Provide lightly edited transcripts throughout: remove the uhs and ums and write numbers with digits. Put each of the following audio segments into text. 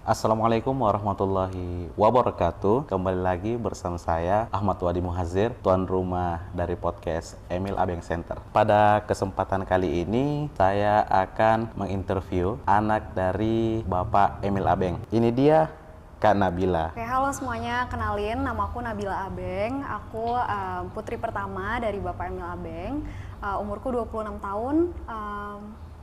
Assalamualaikum warahmatullahi wabarakatuh. Kembali lagi bersama saya Ahmad Wadi Muhazir, tuan rumah dari podcast Emil Abeng Center. Pada kesempatan kali ini saya akan menginterview anak dari Bapak Emil Abeng. Ini dia Kak Nabila. Oke, halo semuanya, kenalin nama aku Nabila Abeng. Aku putri pertama dari Bapak Emil Abeng. Umurku 26 tahun.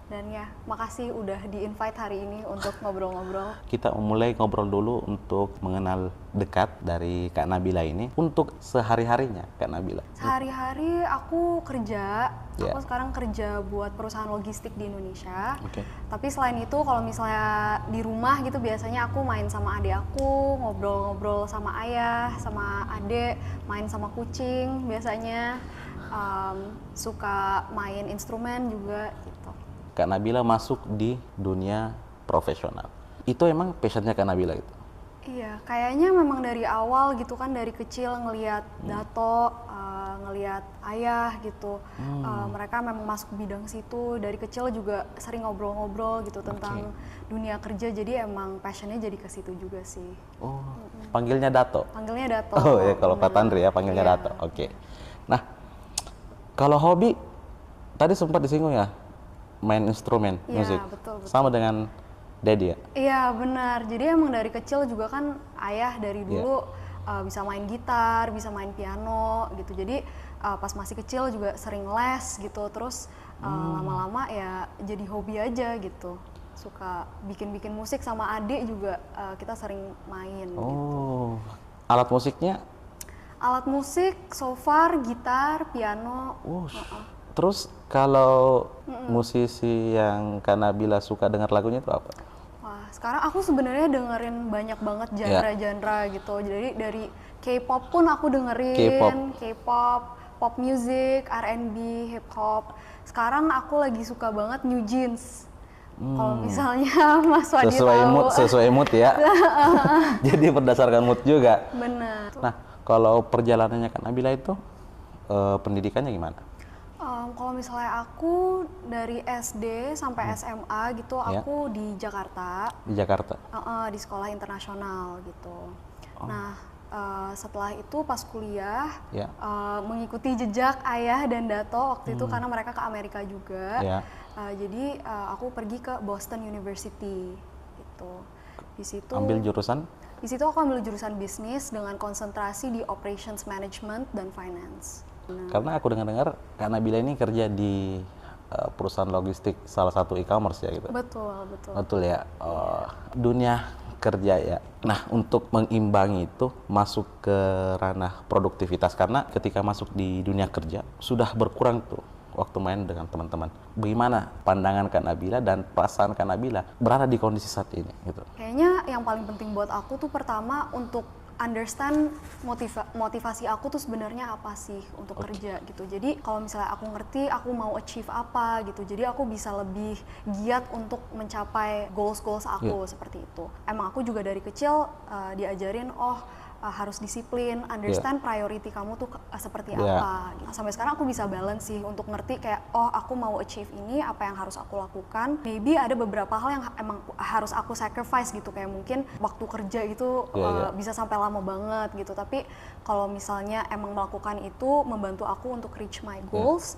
Dan ya, makasih udah di-invite hari ini untuk ngobrol-ngobrol. Kita mulai ngobrol dulu untuk mengenal dekat dari Kak Nabila ini. Untuk sehari-harinya Kak Nabila. Sehari-hari aku kerja. Yeah. Aku sekarang kerja buat perusahaan logistik di Indonesia. Oke. Tapi selain itu kalau misalnya di rumah gitu biasanya aku main sama adik aku, ngobrol-ngobrol sama ayah, sama adik, main sama kucing biasanya. Suka main instrumen juga gitu. Kak Nabila masuk di dunia profesional. Itu emang passionnya Kak Nabila itu? Iya, kayaknya memang dari awal gitu kan, dari kecil ngelihat Dato, ngelihat ayah gitu. Mereka memang masuk bidang situ. Dari kecil juga sering ngobrol-ngobrol gitu tentang dunia kerja. Jadi emang passionnya jadi ke situ juga sih. Oh, panggilnya Dato? Panggilnya Dato. Oh ya, kalau Pak Tandri ya panggilnya Dato. Oke. Nah, kalau hobi tadi sempat disinggung ya, main instrumen musik. Betul. Sama dengan Daddy ya? Iya benar, jadi emang dari kecil juga kan ayah dari dulu bisa main gitar, bisa main piano gitu. Jadi pas masih kecil juga sering les gitu, terus lama-lama ya jadi hobi aja gitu. Suka bikin-bikin musik sama adik juga, kita sering main gitu. Alat musiknya? Alat musik so far gitar, piano. Terus kalau musisi yang Kak Nabila suka dengar lagunya itu apa? Wah, sekarang aku sebenarnya dengerin banyak banget genre-genre gitu. Jadi dari K-pop pun aku dengerin, K-pop, pop music, R&B, hip hop. Sekarang aku lagi suka banget New Jeans. Kalau misalnya Mas Wadi tahu. Sesuai mood ya. Jadi berdasarkan mood juga. Benar. Nah, kalau perjalanannya Kak Nabila itu pendidikannya gimana? Kalau misalnya aku dari SD sampai SMA gitu, aku di Jakarta. Di Jakarta? Di sekolah internasional gitu. Nah, setelah itu pas kuliah, mengikuti jejak ayah dan Dato waktu itu karena mereka ke Amerika juga. Jadi aku pergi ke Boston University gitu. Di situ ambil jurusan? Di situ aku ambil jurusan bisnis dengan konsentrasi di operations management dan finance. Karena aku dengar-dengar Kak Nabila ini kerja di perusahaan logistik salah satu e-commerce ya gitu. Betul ya. Dunia kerja ya. Nah, untuk mengimbangi itu masuk ke ranah produktivitas, karena ketika masuk di dunia kerja sudah berkurang tuh waktu main dengan teman-teman. Bagaimana pandangan Kak Nabila dan perasaan Kak Nabila berada di kondisi saat ini gitu? Kayaknya yang paling penting buat aku tuh pertama untuk understand motivasi aku tuh sebenarnya apa sih untuk kerja gitu. Jadi kalau misalnya aku ngerti aku mau achieve apa gitu, jadi aku bisa lebih giat untuk mencapai goals aku seperti itu. Emang aku juga dari kecil diajarin harus disiplin, understand priority kamu tuh seperti apa gitu. Sampai sekarang aku bisa balance sih untuk ngerti kayak aku mau achieve ini, apa yang harus aku lakukan. Maybe ada beberapa hal yang emang harus aku sacrifice gitu, kayak mungkin waktu kerja itu bisa sampai lama banget gitu. Tapi kalau misalnya emang melakukan itu membantu aku untuk reach my goals,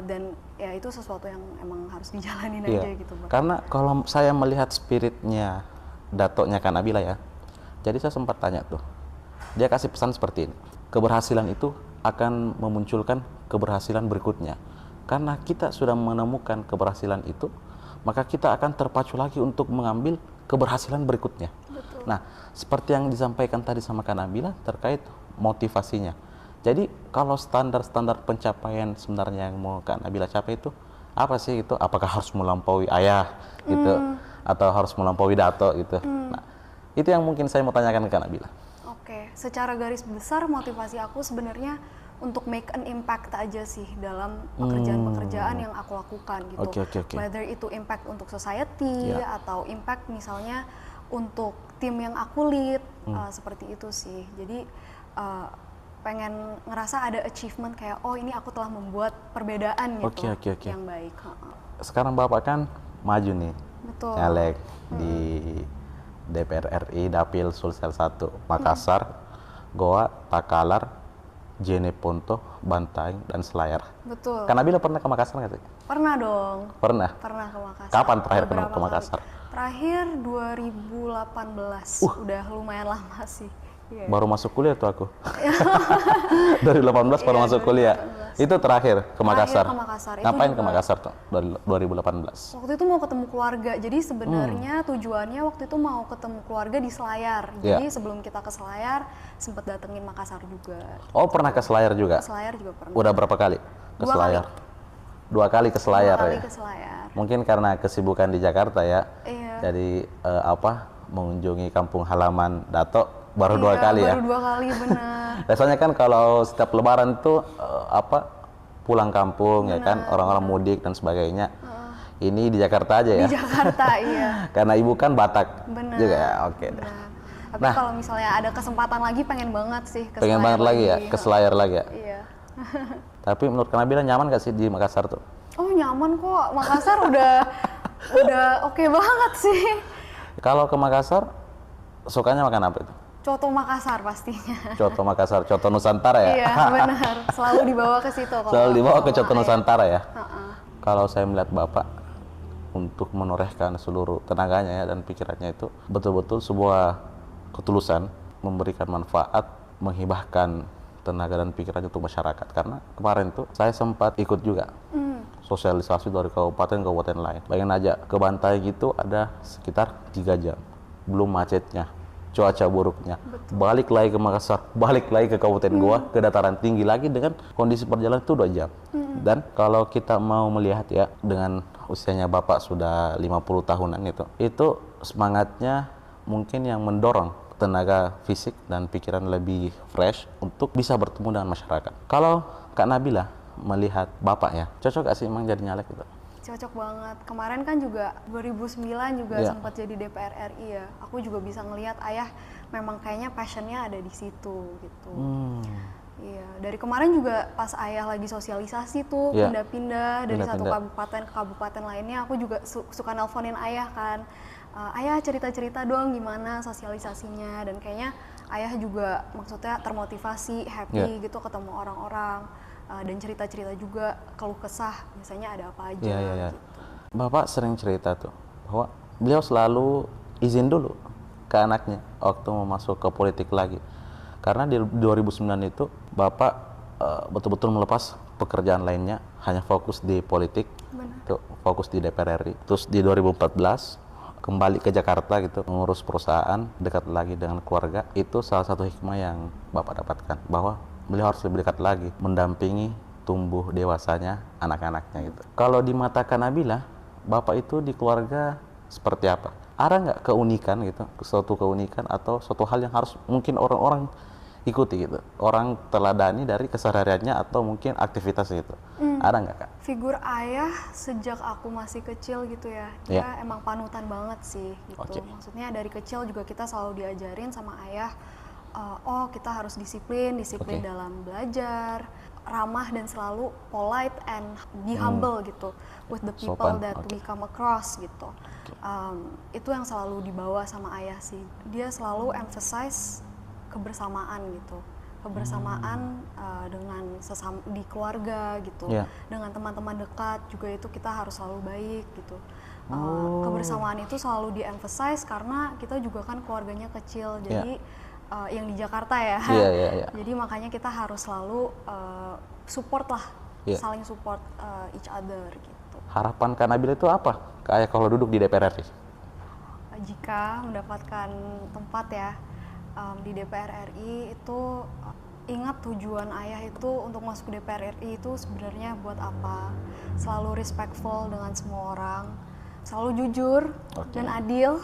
dan ya itu sesuatu yang emang harus dijalanin aja gitu. Karena kalau saya melihat spiritnya Datonya Kak Nabila ya, jadi saya sempat tanya tuh, dia kasih pesan seperti ini, keberhasilan itu akan memunculkan keberhasilan berikutnya. Karena kita sudah menemukan keberhasilan itu, maka kita akan terpacu lagi untuk mengambil keberhasilan berikutnya. Betul. Nah, seperti yang disampaikan tadi sama Kak Nabila terkait motivasinya. Jadi kalau standar-standar pencapaian sebenarnya yang mau Kak Nabila capai itu apa sih itu? Apakah harus melampaui ayah gitu, atau harus melampaui Dato gitu? Nah, itu yang mungkin saya mau tanyakan ke Kak Nabila. Oke, secara garis besar motivasi aku sebenarnya untuk make an impact aja sih dalam pekerjaan-pekerjaan yang aku lakukan gitu. Whether itu impact untuk society atau impact misalnya untuk tim yang aku lead, seperti itu sih. Jadi pengen ngerasa ada achievement kayak ini aku telah membuat perbedaan gitu yang baik. Sekarang Bapak kan maju nih, Betul. caleg di DPR RI, Dapil Sulsel 1, Makassar, Goa, Takalar, Jeneponto, Bantaeng, dan Selayar. Betul. Kak Nabila pernah ke Makassar nggak sih? Pernah dong. Pernah? Pernah ke Makassar. Kapan terakhir ke Beberapa Makassar? kali. Terakhir 2018. Udah lumayan lama sih. Yeah. Baru masuk kuliah tuh aku. Dari 18 baru masuk kuliah. Itu terakhir ke Makassar. Ke Makassar. Ngapain ke Makassar tuh? 2018. Waktu itu mau ketemu keluarga. Jadi sebenarnya tujuannya waktu itu mau ketemu keluarga di Selayar. Jadi sebelum kita ke Selayar sempat datengin Makassar juga. Oh, pernah ke Selayar juga? Ke Selayar juga pernah. Udah berapa kali ke Selayar? Dua kali ke Selayar. Dua kali ke Selayar. Mungkin karena kesibukan di Jakarta ya. Iya. Jadi mengunjungi kampung halaman Dato baru 2 kali ya. Baru 2 kali benar. Biasanya kan kalau setiap Lebaran tuh pulang kampung ya kan, orang-orang mudik dan sebagainya. Ini di Jakarta aja ya. Di Jakarta iya. Karena ibu kan Batak bener, juga ya. Oke. Tapi kalau misalnya ada kesempatan lagi pengen banget sih ke pengen Selayar banget lagi ya, ke Selayar lagi ya. Iya. Tapi menurut Kak Nabila nyaman gak sih di Makassar tuh? Oh nyaman kok, Makassar udah oke banget sih. Kalau ke Makassar sukanya makan apa itu? Coto Makassar pastinya. Coto Makassar, coto Nusantara ya? Iya benar, selalu dibawa ke situ. Selalu dibawa ke coto Nusantara ya? Kalau saya melihat Bapak untuk menorehkan seluruh tenaganya ya, dan pikirannya itu betul-betul sebuah ketulusan, memberikan manfaat, menghibahkan tenaga dan pikirannya untuk masyarakat. Karena kemarin tuh saya sempat ikut juga sosialisasi dari kabupaten lain. Bayangin aja, ke Bantaeng gitu ada sekitar 3 jam, belum macetnya, cuaca buruknya. Betul. Balik lagi ke Makassar, balik lagi ke Kabupaten Goa, ke dataran tinggi lagi dengan kondisi perjalanan itu 2 jam. Dan kalau kita mau melihat ya, dengan usianya Bapak sudah 50 tahunan itu semangatnya mungkin yang mendorong tenaga fisik dan pikiran lebih fresh untuk bisa bertemu dengan masyarakat. Kalau Kak Nabila melihat Bapak ya, cocok gak sih emang jadi nyalek gitu? Cocok banget. Kemarin kan juga 2009 juga sempat jadi DPR RI ya. Aku juga bisa ngelihat ayah memang kayaknya passionnya ada di situ gitu. Iya, dari kemarin juga pas ayah lagi sosialisasi tuh pindah-pindah dari satu kabupaten ke kabupaten lainnya, aku juga suka nelponin ayah kan. Ayah cerita-cerita dong gimana sosialisasinya, dan kayaknya ayah juga maksudnya termotivasi, happy gitu ketemu orang-orang. Dan cerita-cerita juga keluh kesah biasanya ada apa aja gitu. Bapak sering cerita tuh bahwa beliau selalu izin dulu ke anaknya waktu mau masuk ke politik lagi, karena di 2009 itu Bapak betul-betul melepas pekerjaan lainnya, hanya fokus di politik. Tuh, fokus di DPR RI. Terus di 2014 kembali ke Jakarta gitu, mengurus perusahaan, dekat lagi dengan keluarga. Itu salah satu hikmah yang Bapak dapatkan, bahwa beliau harus lebih dekat lagi, mendampingi tumbuh dewasanya anak-anaknya gitu. Kalau di mata Kak Nabila, Bapak itu di keluarga seperti apa? Ada nggak keunikan gitu, suatu keunikan atau suatu hal yang harus mungkin orang-orang ikuti gitu, orang teladani dari kesehariannya atau mungkin aktivitas gitu? Ada nggak Kak? Figur ayah sejak aku masih kecil gitu ya, dia emang panutan banget sih gitu. Maksudnya dari kecil juga kita selalu diajarin sama ayah, kita harus disiplin dalam belajar, ramah dan selalu polite and be humble gitu with the people that we come across gitu. Itu yang selalu dibawa sama ayah sih. Dia selalu emphasize kebersamaan gitu, kebersamaan dengan sesama di keluarga gitu, dengan teman-teman dekat juga itu kita harus selalu baik gitu. Kebersamaan itu selalu di-emphasize karena kita juga kan keluarganya kecil, jadi yang di Jakarta ya. Jadi makanya kita harus selalu support lah, saling support each other gitu. Harapan Kak Nabila itu apa kayak kalau duduk di DPR RI? Jika mendapatkan tempat ya di DPR RI itu, ingat tujuan ayah itu untuk masuk DPR RI itu sebenarnya buat apa? Selalu respectful dengan semua orang, selalu jujur dan adil.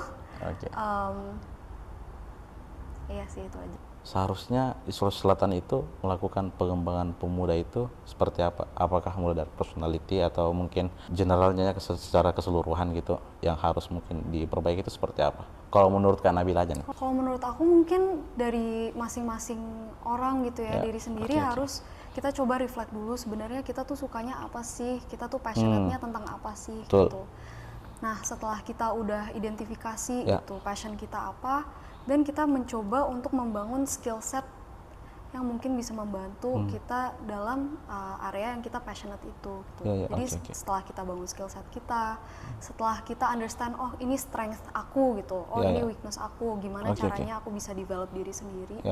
Iya sih, itu aja. Seharusnya di Sulawesi Selatan itu melakukan pengembangan pemuda itu seperti apa? Apakah mulai dari personality atau mungkin generalnya secara keseluruhan gitu yang harus mungkin diperbaiki itu seperti apa? Kalau menurut Kak Nabila aja nih. Kalau menurut aku mungkin dari masing-masing orang gitu ya, diri sendiri harus kita coba reflect dulu sebenarnya kita tuh sukanya apa sih? Kita tuh passionate-nya tentang apa sih gitu. Nah, setelah kita udah identifikasi itu passion kita apa, dan kita mencoba untuk membangun skill set yang mungkin bisa membantu kita dalam area yang kita passionate itu. Gitu. Jadi setelah kita bangun skill set kita, setelah kita understand, oh ini strength aku gitu, oh ini weakness aku, gimana caranya aku bisa develop diri sendiri,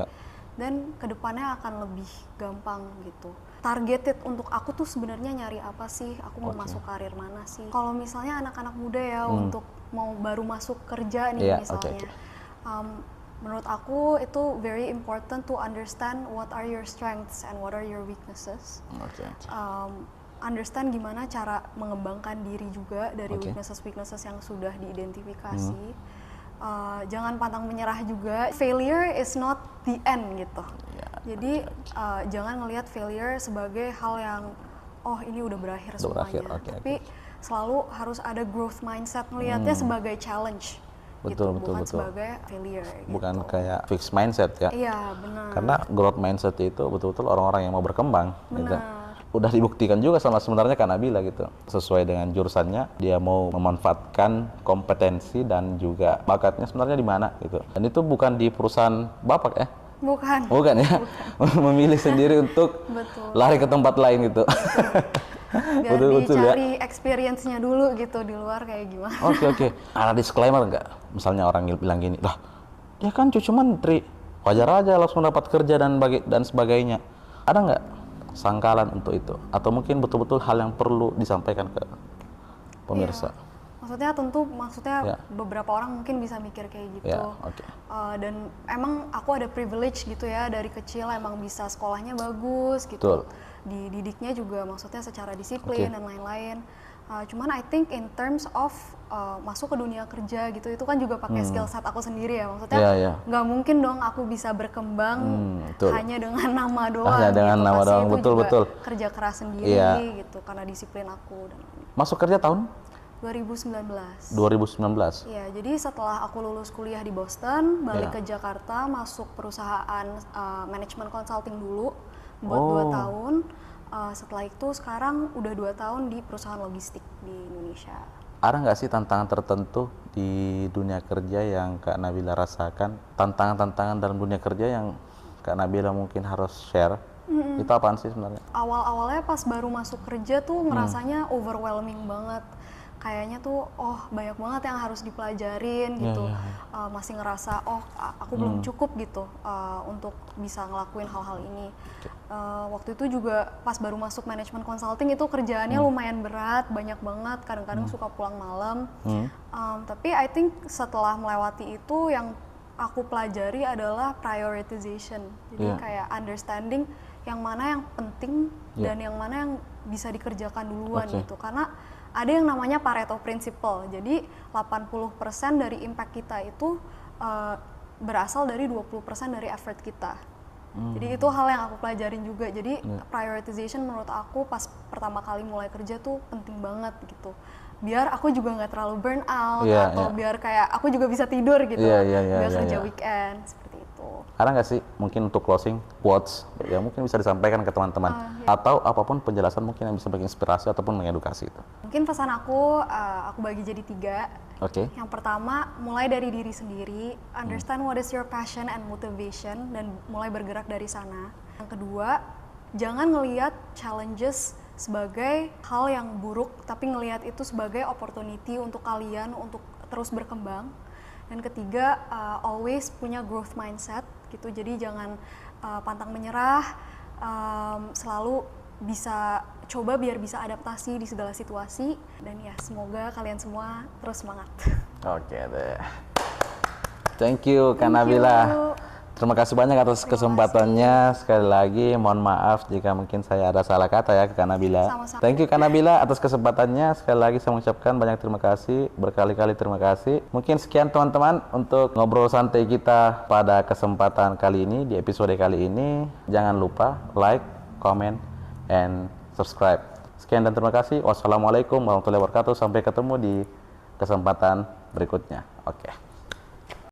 dan kedepannya akan lebih gampang gitu. Targeted untuk aku tuh sebenarnya nyari apa sih, aku mau masuk karir mana sih. Kalau misalnya anak-anak muda ya untuk mau baru masuk kerja nih misalnya, menurut aku itu very important to understand what are your strengths and what are your weaknesses. Understand gimana cara mengembangkan diri juga dari weaknesses yang sudah diidentifikasi. Jangan pantang menyerah juga. Failure is not the end gitu. Jadi jangan ngelihat failure sebagai hal yang oh ini udah berakhir semuanya. Tapi selalu harus ada growth mindset, melihatnya sebagai challenge. Bukan sebagai failure. Bukan kayak fixed mindset ya. Iya, benar. Karena growth mindset itu betul-betul orang-orang yang mau berkembang. Gitu. Udah dibuktikan juga sama sebenarnya Kak Nabila gitu. Sesuai dengan jurusannya, dia mau memanfaatkan kompetensi dan juga bakatnya sebenarnya di mana gitu. Dan itu bukan di perusahaan Bapak ya? Bukan ya? Memilih sendiri untuk lari ke tempat lain gitu. Biar dicari experience-nya dulu gitu di luar kayak gimana. Oke. Ada disclaimer nggak? Misalnya orang bilang gini, lah dia kan cucu menteri, wajar aja langsung dapat kerja dan sebagainya. Ada nggak sangkalan untuk itu? Atau mungkin betul-betul hal yang perlu disampaikan ke pemirsa? Maksudnya beberapa orang mungkin bisa mikir kayak gitu. Dan emang aku ada privilege gitu ya, dari kecil emang bisa sekolahnya bagus gitu. Dididiknya juga maksudnya secara disiplin dan lain-lain. Cuman I think in terms of masuk ke dunia kerja gitu, itu kan juga pakai skill set aku sendiri ya. Maksudnya nggak mungkin dong aku bisa berkembang hanya dengan nama doang. Hanya dengan nama doang, betul. Kerja keras sendiri gitu, karena disiplin aku. Masuk kerja tahun? 2019. Iya, jadi setelah aku lulus kuliah di Boston, balik ke Jakarta, masuk perusahaan manajemen consulting dulu buat 2 tahun. Setelah itu sekarang udah 2 tahun di perusahaan logistik di Indonesia. Ada nggak sih tantangan tertentu di dunia kerja yang Kak Nabila rasakan? Tantangan-tantangan dalam dunia kerja yang Kak Nabila mungkin harus share? Itu apaan sih sebenarnya? Awal-awalnya pas baru masuk kerja tuh ngerasanya overwhelming banget. Kayaknya tuh banyak banget yang harus dipelajarin gitu. Masih ngerasa aku belum cukup gitu untuk bisa ngelakuin hal-hal ini. Waktu itu juga pas baru masuk manajemen consulting itu kerjaannya lumayan berat, banyak banget, kadang-kadang suka pulang malam. Tapi I think setelah melewati itu yang aku pelajari adalah prioritization. Jadi kayak understanding yang mana yang penting dan yang mana yang bisa dikerjakan duluan gitu. Karena ada yang namanya Pareto Principle. Jadi 80% dari impact kita itu berasal dari 20% dari effort kita. Jadi itu hal yang aku pelajarin juga. Jadi prioritization menurut aku pas pertama kali mulai kerja tuh penting banget gitu. Biar aku juga nggak terlalu burn out atau biar kayak aku juga bisa tidur gitu. Biar kerja weekend seperti itu. Ada nggak sih mungkin untuk closing quotes yang mungkin bisa disampaikan ke teman-teman atau apapun penjelasan mungkin yang bisa menginspirasi ataupun mengedukasi itu? Mungkin pesan aku bagi jadi 3. Oke. Yang pertama, mulai dari diri sendiri, understand what is your passion and motivation, dan mulai bergerak dari sana. Yang kedua, jangan ngelihat challenges sebagai hal yang buruk, tapi ngelihat itu sebagai opportunity untuk kalian untuk terus berkembang. Dan ketiga, always punya growth mindset gitu. Jadi jangan pantang menyerah, selalu bisa coba biar bisa adaptasi di segala situasi. Dan ya semoga kalian semua terus semangat. Oke deh. Thank you Kak Nabila. Terima kasih banyak atas kesempatannya. Sekali lagi mohon maaf jika mungkin saya ada salah kata ya ke Kak Nabila. Sama-sama. Thank you Kak Nabila atas kesempatannya. Sekali lagi saya mengucapkan banyak terima kasih, berkali-kali terima kasih. Mungkin sekian teman-teman untuk ngobrol santai kita pada kesempatan kali ini, di episode kali ini. Jangan lupa like, comment, and subscribe. Sekian dan terima kasih. Wassalamualaikum warahmatullahi wabarakatuh. Sampai ketemu di kesempatan berikutnya. Oke.